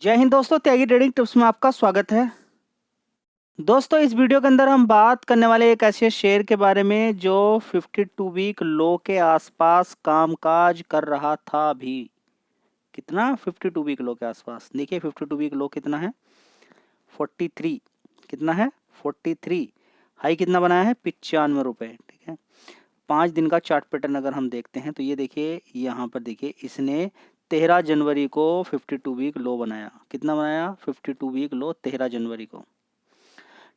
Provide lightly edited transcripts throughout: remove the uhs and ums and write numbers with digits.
जय हिंद दोस्तों, त्यागी trading tips में आपका स्वागत है। दोस्तों, इस वीडियो के अंदर हम बात करने वाले एक ऐसे शेयर के बारे में जो 52 वीक लो के आसपास कामकाज कर रहा था। अभी कितना 52 वीक लो के आसपास, देखिए 52 वीक लो कितना है 43। कितना है 43। हाई कितना बनाया है 95 रुपये। ठीक है, 5 दिन का चार्ट पैटर्न अगर हम देखते हैं तो ये देखिए यहाँ पर देखिए इसने 13 जनवरी को 52 वीक लो बनाया। कितना बनाया 52 वीक लो 13 जनवरी को।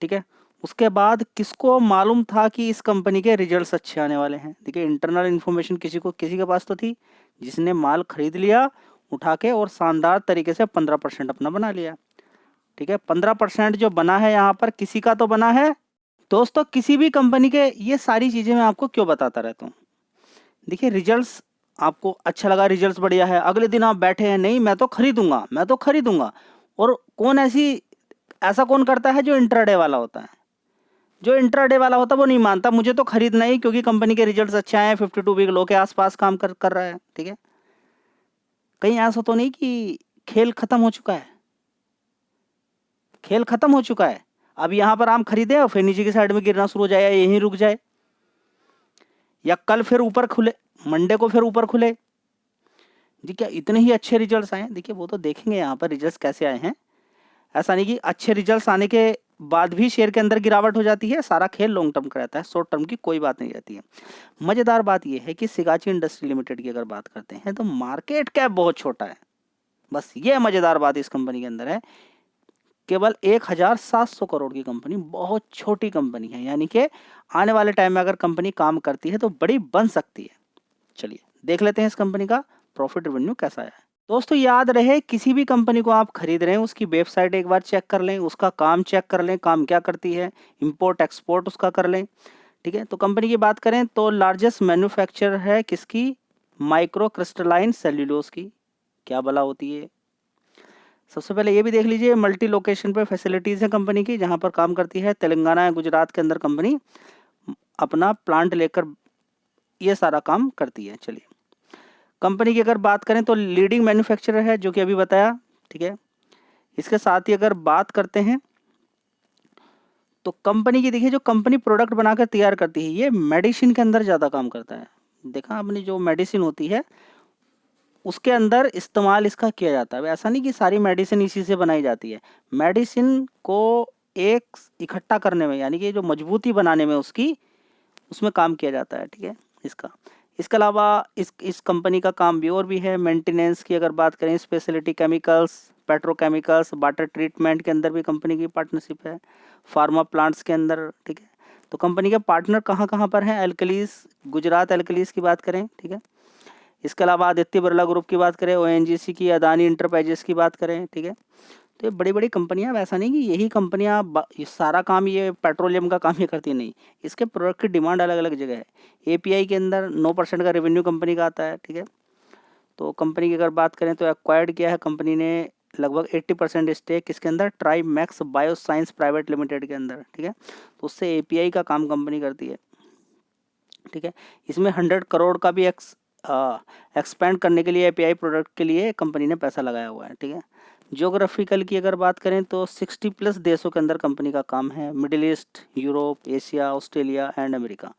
ठीक है, उसके बाद किसको मालूम था कि इस कंपनी के रिजल्ट्स अच्छे आने वाले हैं। देखिए इंटरनल इन्फॉर्मेशन किसी के पास तो थी, जिसने माल खरीद लिया उठा के और शानदार तरीके से 15% अपना बना लिया। ठीक है, 15% जो बना है यहाँ पर किसी का तो बना है। दोस्तों, किसी भी कंपनी के ये सारी चीज़ें मैं आपको क्यों बताता रहता हूँ। देखिए रिजल्ट्स आपको अच्छा लगा, रिजल्ट्स बढ़िया है, अगले दिन आप बैठे हैं नहीं मैं तो खरीदूंगा। और ऐसा कौन करता है जो इंट्राडे वाला होता है। जो इंट्राडे वाला होता है वो नहीं मानता मुझे तो खरीदना ही, क्योंकि कंपनी के रिजल्ट्स अच्छे आए हैं, 52 वीक लो के आसपास काम कर रहा है। ठीक है, कहीं ऐसा तो नहीं कि खेल खत्म हो चुका है। खेल खत्म हो चुका है, अब यहाँ पर आम खरीदे और फिर नीचे की साइड में गिरना शुरू हो जाए, यहीं रुक जाए, या कल फिर ऊपर खुले, मंडे को फिर ऊपर खुले। जी क्या इतने ही अच्छे रिजल्ट्स आए। देखिए वो तो देखेंगे यहाँ पर रिजल्ट्स कैसे आए हैं। ऐसा नहीं कि अच्छे रिजल्ट्स आने के बाद भी शेयर के अंदर गिरावट हो जाती है। सारा खेल लॉन्ग टर्म का रहता है, शॉर्ट टर्म की कोई बात नहीं रहती है। मजेदार बात यह है कि सिगाची इंडस्ट्री लिमिटेड की अगर बात करते हैं तो मार्केट कैप बहुत छोटा है। बस ये मजेदार बात इस कंपनी के अंदर है। केवल 1700 करोड़ की कंपनी, बहुत छोटी कंपनी है, यानी कि आने वाले टाइम में अगर कंपनी काम करती है तो बड़ी बन सकती है। चलिए देख लेते हैं इस कंपनी का प्रॉफिट रेवेन्यू कैसा है। दोस्तों याद रहे, किसी भी कंपनी को आप खरीद रहे हैं उसकी वेबसाइट एक बार चेक कर लें, उसका काम चेक कर लें, काम क्या करती है, इंपोर्ट एक्सपोर्ट उसका कर लें। ठीक है, तो कंपनी की बात करें तो लार्जेस्ट मैन्युफैक्चरर है किसकी, माइक्रो क्रिस्टलाइन सेल्यूलोज की। क्या भला होती है। सबसे पहले ये भी देख लीजिए, मल्टी लोकेशन पे फैसिलिटीज़ है कंपनी की, जहाँ पर काम करती है तेलंगाना या गुजरात के अंदर कंपनी अपना प्लांट लेकर ये सारा काम करती है। चलिए कंपनी की अगर बात करें तो लीडिंग मैन्युफैक्चरर है, जो कि अभी बताया। ठीक है, इसके साथ ही अगर बात करते हैं तो कंपनी की, देखिए जो कंपनी प्रोडक्ट बनाकर तैयार करती है ये मेडिसिन के अंदर ज़्यादा काम करता है। देखा आपने, जो मेडिसिन होती है उसके अंदर इस्तेमाल इसका किया जाता है। ऐसा नहीं कि सारी मेडिसिन इसी से बनाई जाती है। मेडिसिन को एक इकट्ठा करने में, यानी कि जो मजबूती बनाने में उसमें काम किया जाता है। ठीक है, इसके अलावा इस कंपनी का काम भी और भी है। मेंटेनेंस की अगर बात करें, speciality chemicals, petrochemicals, water treatment के अंदर भी कंपनी की पार्टनरशिप है, फार्मा प्लांट्स के अंदर। ठीक है, तो कंपनी के पार्टनर कहाँ कहाँ पर हैं, एल्कलीज, गुजरात एल्कलीज की बात करें। ठीक है, इसके अलावा आदित्य बिरला ग्रुप की बात करें, ओएनजीसी की, अदानी इंटरप्राइजेस की बात करें। ठीक है, तो ये बड़ी बड़ी कंपनियां, ऐसा नहीं कि यही कंपनियां ये सारा काम, ये पेट्रोलियम का काम ये करती नहीं। इसके प्रोडक्ट की डिमांड अलग अलग जगह है। एपीआई के अंदर 9% का रेवेन्यू कंपनी का आता है। ठीक है, तो कंपनी की अगर बात करें तो एक्वायर्ड किया है कंपनी ने लगभग 80% स्टेक किसके अंदर, try max bio science private limited के अंदर। ठीक है, तो उससे एपीआई का काम कंपनी करती है। ठीक है, इसमें 100 करोड़ का भी एक्सपेंड करने के लिए एपीआई प्रोडक्ट के लिए कंपनी ने पैसा लगाया हुआ है। ठीक है, ज्योग्राफिकल की अगर बात करें तो 60+ देशों के अंदर कंपनी का काम है, middle east, Europe, Asia, Australia and America.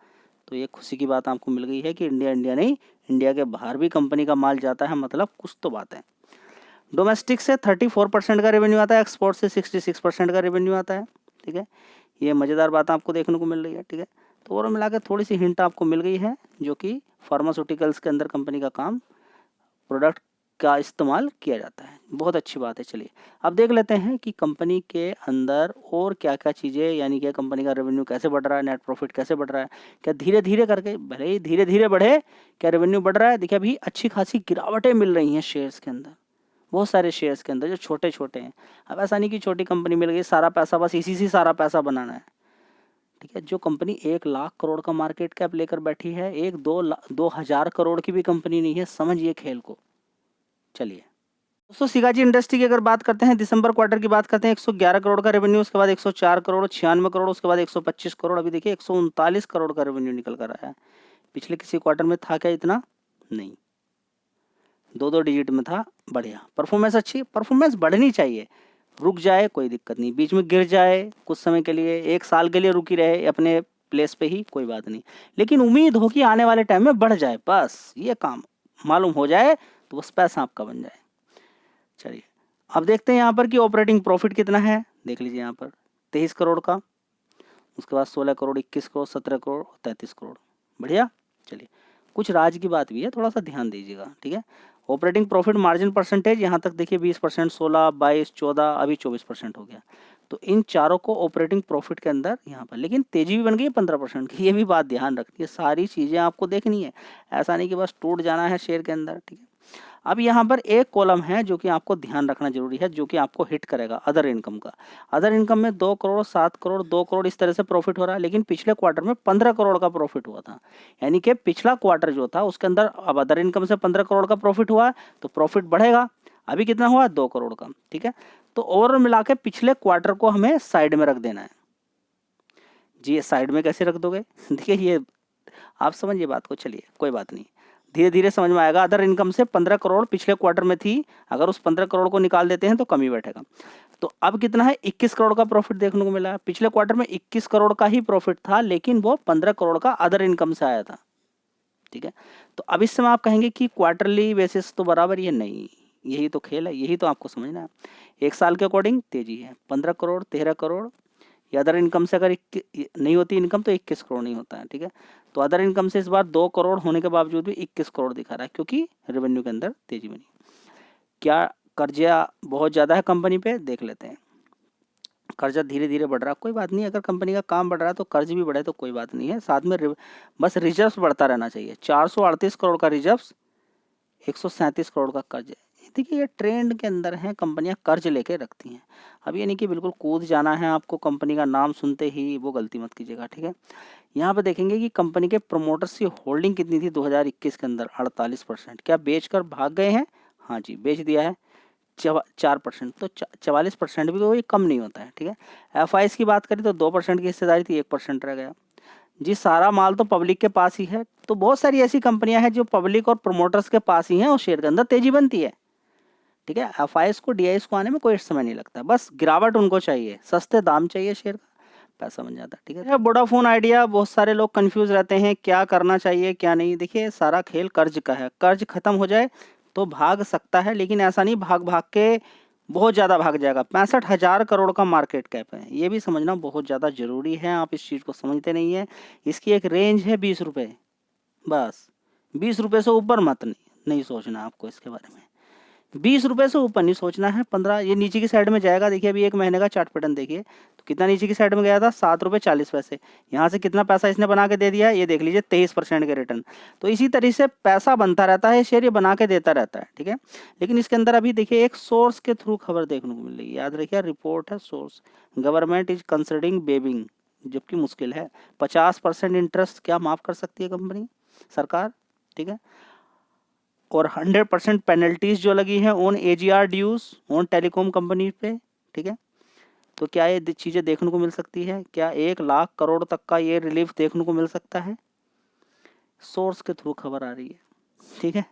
तो ये खुशी की बात आपको मिल गई है कि इंडिया नहीं, इंडिया के बाहर भी कंपनी का माल जाता है, मतलब कुछ तो बात है। डोमेस्टिक से 34% का रेवेन्यू आता है, एक्सपोर्ट से 66% का रेवेन्यू आता है। ठीक है, ये मज़ेदार बात आपको देखने को मिल रही है। ठीक है, तो और मिला के थोड़ी सी हिंट आपको मिल गई है, जो कि फार्मास्यूटिकल्स के अंदर कंपनी का काम, प्रोडक्ट का इस्तेमाल किया जाता है। बहुत अच्छी बात है। चलिए अब देख लेते हैं कि कंपनी के अंदर और क्या क्या चीज़ें, यानी कि कंपनी का रेवेन्यू कैसे बढ़ रहा है, नेट प्रॉफिट कैसे बढ़ रहा है। क्या धीरे धीरे करके, भले ही धीरे धीरे बढ़े, क्या रेवेन्यू बढ़ रहा है। देखिए अभी अच्छी खासी गिरावटें मिल रही हैं शेयर्स के अंदर, बहुत सारे शेयर्स के अंदर जो छोटे छोटे हैं। अब ऐसा नहीं कि छोटी कंपनी मिल गई सारा पैसा बस इसी से सारा पैसा बनाना है। ठीक है, जो कंपनी 1 लाख करोड़ का मार्केट कैप लेकर बैठी है, 2,000 करोड़ की भी कंपनी नहीं है, समझिए खेल को। चलिए दोस्तों, सिगाजी इंडस्ट्री की अगर बात करते हैं, दिसंबर क्वार्टर की बात करते हैं, 111 करोड़ का रेवेन्यू, उसके बाद 104 करोड़, 96 करोड़, उसके बाद 125 करोड़, अभी देखिए 139 करोड़ का रेवेन्यू निकल कर आया है। पिछले किसी क्वार्टर में था क्या इतना, नहीं। 2 डिजिट में था, बढ़िया परफॉर्मेंस अच्छी, परफॉर्मेंस बढ़नी चाहिए। रुक जाए कोई दिक्कत नहीं, बीच में गिर जाए कुछ समय के लिए, 1 साल के लिए रुकी रहे अपने प्लेस पे ही, कोई बात नहीं, लेकिन उम्मीद हो कि आने वाले टाइम में बढ़ जाए, बस ये काम मालूम हो जाए तो बस पैसा आपका बन जाए। चलिए अब देखते हैं यहाँ पर कि ऑपरेटिंग प्रॉफिट कितना है, देख लीजिए यहाँ पर 23 करोड़ का, उसके बाद 16 करोड़, 21 करोड़, 17 करोड़, 33 करोड़, बढ़िया। चलिए कुछ राज की बात भी है, थोड़ा सा ध्यान दीजिएगा, ठीक है। ऑपरेटिंग प्रॉफिट मार्जिन परसेंटेज यहाँ तक देखिए 20%, 16, 22, 14, अभी 24% हो गया। तो इन चारों को ऑपरेटिंग प्रॉफिट के अंदर यहाँ पर, लेकिन तेजी भी बन गई 15% की, ये भी बात ध्यान रखनी है, सारी चीज़ें आपको देखनी है, ऐसा नहीं कि बस टूट जाना है शेयर के अंदर, ठीक है। अब यहाँ पर एक कॉलम है जो कि आपको ध्यान रखना जरूरी है, जो कि आपको हिट करेगा अदर इनकम का। अदर इनकम में 2 करोड़, 7 करोड़, 2 करोड़ इस तरह से प्रॉफिट हो रहा है, लेकिन पिछले क्वार्टर में 15 करोड़ का प्रॉफिट हुआ था, यानी कि पिछला क्वार्टर जो था उसके अंदर अब अदर इनकम से 15 करोड़ का प्रॉफिट हुआ, तो प्रॉफिट बढ़ेगा। अभी कितना हुआ, 2 करोड़ का, ठीक है। तो ओवरऑल मिला के पिछले क्वार्टर को हमें साइड में रख देना है जी। ये साइड में कैसे रख दोगे देखिए ये आप समझिए बात को, चलिए कोई बात नहीं, धीरे धीरे समझ में आएगा। अदर इनकम से 15 करोड़ पिछले क्वार्टर में थी, अगर उस 15 करोड़ को निकाल देते हैं तो कम ही बैठेगा। तो अब कितना है, 21 करोड़ का प्रॉफिट देखने को मिला है। पिछले क्वार्टर में 21 करोड़ का ही प्रॉफिट था, लेकिन वो 15 करोड़ का अदर इनकम से आया था, ठीक है। तो अब इस समय आप कहेंगे कि क्वार्टरली बेसिस तो बराबर ही है, नहीं, यही तो खेल है, यही तो आपको समझना है। 1 साल के अकॉर्डिंग तेजी है, 15 करोड़, 13 करोड़, या अदर इनकम से अगर नहीं होती इनकम तो 21 करोड़ नहीं होता है, ठीक है। तो अदर इनकम से इस बार 2 करोड़ होने के बावजूद भी 21 करोड़ दिखा रहा है, क्योंकि रेवेन्यू के अंदर तेजी बनी। क्या कर्जा बहुत ज़्यादा है कंपनी पे, देख लेते हैं। कर्जा धीरे धीरे बढ़ रहा है, कोई बात नहीं, अगर कंपनी का काम बढ़ रहा है तो कर्ज भी बढ़े तो कोई बात नहीं है, साथ में बस रिजर्व बढ़ता रहना चाहिए। 438 करोड़ का रिजर्व, 137 करोड़ का कर्ज है। देखिए ये ट्रेंड के अंदर है, कंपनियां कर्ज लेके रखती हैं। अब ये नहीं कि बिल्कुल कूद जाना है आपको, कंपनी का नाम सुनते ही वो गलती मत कीजिएगा, ठीक है। यहाँ पे देखेंगे कि कंपनी के प्रमोटर्स की होल्डिंग कितनी थी 2021 के अंदर, 48%। क्या बेचकर भाग गए हैं, हाँ जी बेच दिया है 4%, तो 44% भी कोई कम नहीं होता है, ठीक है। एफ की बात करें तो 2% की हिस्सेदारी थी, 1% रह गया जी। सारा माल तो पब्लिक के पास ही है, तो बहुत सारी ऐसी कंपनियां हैं जो पब्लिक और प्रमोटर्स के पास ही हैं और शेयर के अंदर तेजी बनती है, ठीक है। एफ को डी को आने में कोई समय नहीं लगता, बस गिरावट उनको चाहिए, सस्ते दाम चाहिए, शेयर का पैसा बन जाता है, ठीक है। वोडाफोन आइडिया, बहुत सारे लोग कंफ्यूज रहते हैं क्या करना चाहिए क्या नहीं। देखिए सारा खेल कर्ज का है, कर्ज खत्म हो जाए तो भाग सकता है, लेकिन ऐसा नहीं भाग भाग के बहुत ज़्यादा भाग जाएगा। 65,000 करोड़ का मार्केट कैप है, ये भी समझना बहुत ज़्यादा ज़रूरी है, आप इस चीज़ को समझते नहीं है। इसकी एक रेंज है 20 रुपये, बस 20 रुपये से ऊपर मत नहीं सोचना आपको इसके बारे में, 20 रुपये से ऊपर नहीं सोचना है। 15 ये नीचे की साइड में जाएगा, देखिए अभी 1 महीने का चार्ट पैटर्न देखिए तो कितना नीचे की साइड में गया था, 7.40 रुपये। यहाँ से कितना पैसा इसने बना के दे दिया, ये देख लीजिए 23% के रिटर्न। तो इसी तरीके से पैसा बनता रहता है, शेयर ये बना के देता रहता है, ठीक है। लेकिन इसके अंदर अभी देखिए एक सोर्स के थ्रू खबर देखने को मिल रही है, याद रखिए रिपोर्ट है सोर्स, गवर्नमेंट इज कंसिडरिंग बेबिंग, जबकि मुश्किल है। 50% इंटरेस्ट क्या माफ़ कर सकती है कंपनी, सरकार, ठीक है। और 100% पेनल्टीज जो लगी हैं on AGR dues on telecom company पे, ठीक है। तो क्या ये चीज़ें देखने को मिल सकती है, क्या 1 लाख करोड़ तक का ये रिलीफ देखने को मिल सकता है, सोर्स के थ्रू खबर आ रही है, ठीक है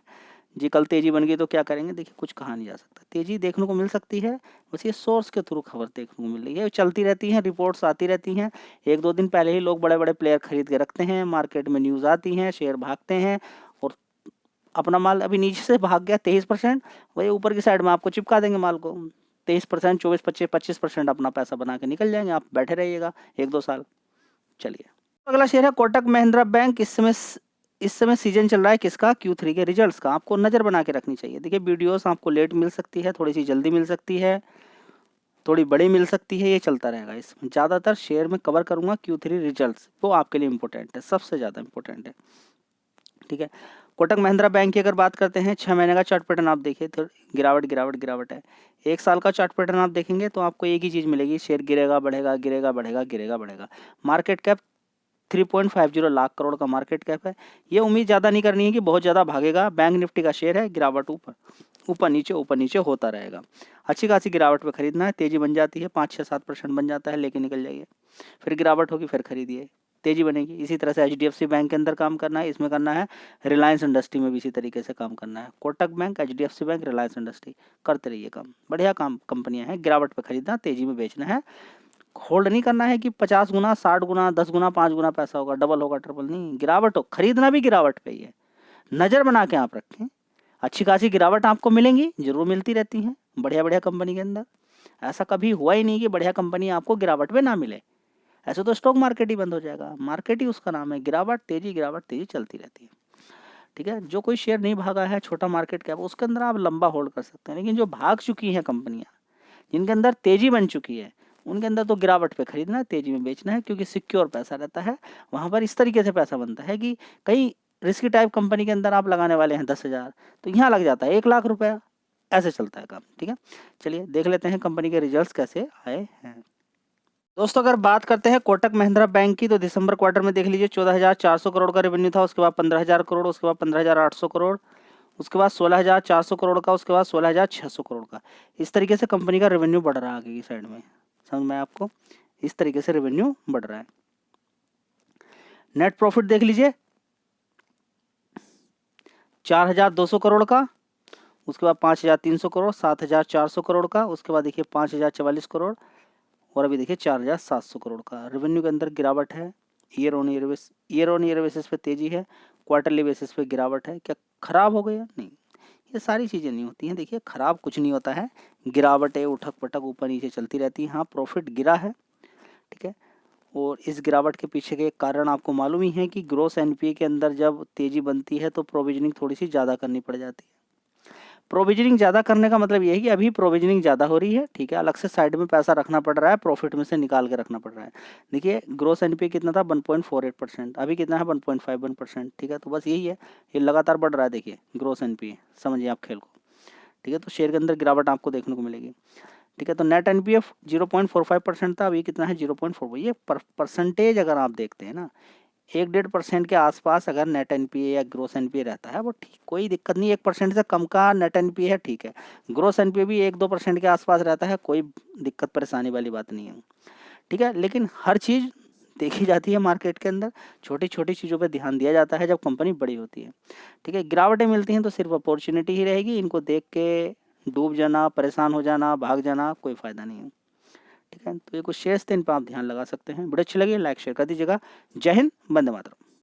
जी। कल तेजी बन गई तो क्या करेंगे, देखिए कुछ कहा नहीं जा सकता, तेजी देखने को मिल सकती है, बस ये सोर्स के थ्रू खबर देखने को मिल रही है, चलती रहती हैं, रिपोर्ट्स आती रहती हैं। 1-2 दिन पहले ही लोग बड़े बड़े प्लेयर खरीद के रखते हैं, मार्केट में न्यूज़ आती हैं, शेयर भागते हैं, और अपना माल अभी नीचे से भाग गया 23%, वही ऊपर की साइड में आपको चिपका देंगे माल को 23%, 24-25% अपना पैसा बना के निकल जाएंगे, आप बैठे रहिएगा 1-2 साल। चलिए अगला शेयर है कोटक महिंद्रा बैंक। इस समय सीजन चल रहा है किसका, Q3 के रिजल्ट्स का, आपको नज़र बना के रखनी चाहिए। देखिए वीडियोस आपको लेट मिल सकती है, थोड़ी सी जल्दी मिल सकती है, थोड़ी बड़ी मिल सकती है, ये चलता रहेगा। इसमें ज़्यादातर शेयर में कवर करूँगा Q3 रिजल्ट्स, वो आपके लिए इंपॉर्टेंट है, सबसे ज़्यादा इंपॉर्टेंट है, ठीक है। कोटक महिंद्रा बैंक की अगर बात करते हैं, 6 महीने का चार्ट पैटर्न आप देखिए तो गिरावट है। 1 साल का चार्ट पैटर्न आप देखेंगे तो आपको एक ही चीज़ मिलेगी, शेयर गिरेगा बढ़ेगा, गिरेगा बढ़ेगा, गिरेगा बढ़ेगा। मार्केट कैप 3.50 लाख करोड़ का मार्केट कैप है। ये उम्मीद ज़्यादा नहीं करनी है कि बहुत ज़्यादा भागेगा। बैंक निफ्टी का शेयर है, गिरावट ऊपर नीचे होता रहेगा। अच्छी खासी गिरावट पे खरीदना है, तेज़ी बन जाती है 5-6-7% बन जाता है, लेके निकल जाइए, फिर गिरावट होगी फिर खरीदिए, तेजी बनेगी। इसी तरह से HDFC बैंक के अंदर काम करना है, इसमें करना है, रिलायंस इंडस्ट्री में भी इसी तरीके से काम करना है। Kotak bank, HDFC bank, Reliance industry, करते रहिए काम, बढ़िया काम कंपनियां हैं। गिरावट पे खरीदना, तेजी में बेचना है। होल्ड नहीं करना है कि 50 गुना, 60 गुना, 10 गुना, 5 गुना पैसा होगा, डबल होगा, ट्रिपल नहीं। गिरावट हो, खरीदना भी गिरावट पे ही है। नजर बना के आप रखें, अच्छी खासी गिरावट आपको मिलेंगी, जरूर मिलती रहती हैं बढ़िया बढ़िया कंपनी के अंदर। ऐसा कभी हुआ ही नहीं कि बढ़िया कंपनी आपको गिरावट में ना मिले। ऐसे तो स्टॉक मार्केट ही बंद हो जाएगा। मार्केट ही उसका नाम है, गिरावट तेजी चलती रहती है। ठीक है, जो कोई शेयर नहीं भागा है, छोटा मार्केट कैप, उसके अंदर आप लंबा होल्ड कर सकते हैं। लेकिन जो भाग चुकी हैं कंपनियां, जिनके अंदर तेजी बन चुकी है, उनके अंदर तो गिरावट पे खरीदना है, तेजी में बेचना है, क्योंकि सिक्योर पैसा रहता है। वहां पर इस तरीके से पैसा बनता है कि कहीं रिस्की टाइप कंपनी के अंदर आप लगाने वाले हैं 10,000, तो यहाँ लग जाता है 1 लाख रुपया। ऐसे चलता है काम। ठीक है, चलिए देख लेते हैं कंपनी के रिजल्ट्स कैसे आए हैं। दोस्तों अगर बात करते हैं कोटक महिंद्रा बैंक की, तो दिसंबर क्वार्टर में देख लीजिए 14,400 करोड़ का रेवेन्यू था, उसके बाद 15,000 करोड़, उसके बाद 15,800 करोड़, उसके बाद 16,400 करोड़ का, उसके बाद 16,600 करोड़ का। इस तरीके से कंपनी का रेवेन्यू बढ़ रहा है आगे की साइड में। समझ में आपको, इस तरीके से रेवेन्यू बढ़ रहा है। नेट प्रॉफिट देख लीजिए 4,200 करोड़ का, उसके बाद 5,300 करोड़, 7,400 करोड़ का, उसके बाद देखिए 5,044 करोड़, और अभी देखिए 4,700 करोड़ का। रेवेन्यू के अंदर गिरावट है, ईयर ऑन ईयर बेसिस पे तेजी है, क्वार्टरली बेसिस पे गिरावट है। क्या खराब हो गया? नहीं, ये सारी चीज़ें नहीं होती हैं। देखिए खराब कुछ नहीं होता है, गिरावटें उठक पटक ऊपर नीचे चलती रहती हैं। हाँ, प्रॉफिट गिरा है, ठीक है, और इस गिरावट के पीछे के कारण आपको मालूम ही है कि ग्रोस एनपीए के अंदर जब तेजी बनती है तो प्रोविजनिंग थोड़ी सी ज़्यादा करनी पड़ जाती है। प्रोविजनिंग ज़्यादा करने का मतलब ये है कि अभी प्रोविजनिंग ज़्यादा हो रही है, ठीक है, अलग से साइड में पैसा रखना पड़ रहा है, प्रॉफिट में से निकाल के रखना पड़ रहा है। देखिए ग्रोस एनपीए कितना था, 1.48%, अभी कितना है 1.51%। ठीक है, तो बस यही है, ये लगातार बढ़ रहा है। देखिए ग्रोस एनपीए, समझिए आप खेल को। ठीक है, तो शेयर के अंदर गिरावट आपको देखने को मिलेगी। ठीक है, तो नेट एनपीए 0.45% था, अभी कितना है 0.4। ये परसेंटेज अगर आप देखते हैं ना, 1-1.5% के आसपास अगर नेट एनपीए या ग्रोस एनपीए रहता है वो ठीक, कोई दिक्कत नहीं। 1% से कम का नेट एनपीए है, ठीक है। ग्रोस एनपीए भी 1-2% के आसपास रहता है, कोई दिक्कत परेशानी वाली बात नहीं है। ठीक है, लेकिन हर चीज़ देखी जाती है मार्केट के अंदर, छोटी छोटी चीज़ों पे ध्यान दिया जाता है जब कंपनी बड़ी होती है। ठीक है, गिरावटें मिलती हैं तो सिर्फ अपॉर्चुनिटी ही रहेगी, इनको देख के डूब जाना, परेशान हो जाना, भाग जाना, कोई फ़ायदा नहीं है। ठीक है, तो ये कुछ शेयर्स थे, इन पर आप ध्यान लगा सकते हैं। वीडियो अच्छी लगी लाइक शेयर कर दीजिएगा। जय हिंद, वंदे मातरम।